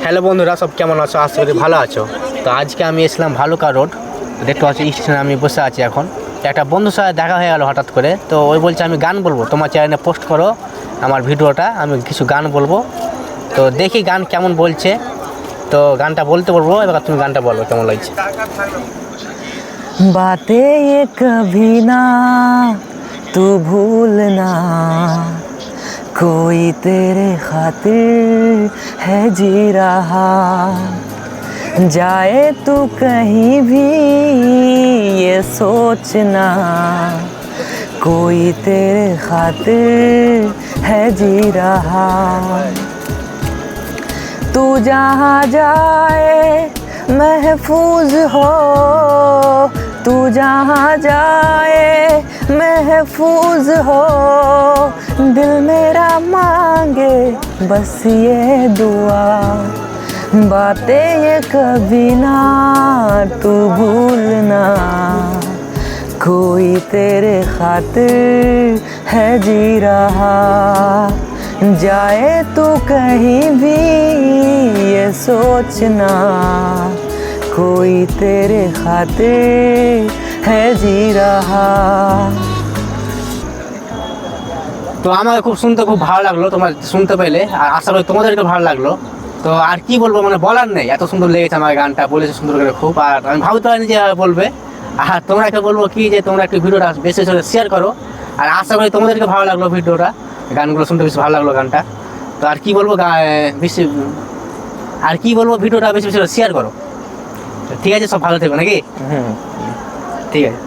Hello বন্ধুরা, সব কেমন আছো? আশা করি ভালো আছো। তো আজকে আমি এসলাম ভালুকা রোড, দেখতে পাচ্ছি স্টেশনে আমি বসে আছি এখন। একটা বন্ধুর সাথে দেখা হয়ে গেল হঠাৎ করে, তো ওই বলছে আমি গান বলবো, তোমার চ্যানেলে পোস্ট করো আমার ভিডিওটা, আমি কিছু গান বলবো। তো দেখি গান কেমন বলছে, তো গানটা বলতে বলবো, এবার তুমি গানটা বলো কেমন লাগছে। बातें ये कभी ना तू भूलना, कोई तेरे खातिर है जी रहा, जाए तू कहीं भी ये सोचना, कोई तेरे खातिर है जी रहा, तू जहाँ जाए महफूज हो, तू जहाँ जाए महफूज हो, दिल मेरा मांगे बस ये दुआ, बातें ये कभी ना तू भूलना, कोई तेरे खातिर है जी रहा, जाए तू कहीं भी ये सोचना, कोई तेरे खातिर है जी रहा। তো আমাকে খুব শুনতে খুব ভালো লাগলো, তোমার শুনতে পেলে, আর আশা করি তোমাদেরকে ভালো লাগলো। তো আর কি বলবো, মানে বলার নেই, এত সুন্দর লেগেছে আমার গানটা, বলেছে সুন্দর করে খুব। আর আমি ভাবতে পারিনি যে বলবে। আর তোমরাকে বলবো কি, যে তোমরা একটু ভিডিওটা বেশি করে শেয়ার করো, আর আশা করি তোমাদেরকে ভালো লাগলো ভিডিওটা, গানগুলো শুনতে বেশি ভালো লাগলো গানটা। তো আর কি বলবো, বেশি আর কি বলবো, ভিডিওটা বেশি বেশি করে শেয়ার করো। ঠিক আছে, সব ভালো থেকো নাকি? ঠিক আছে।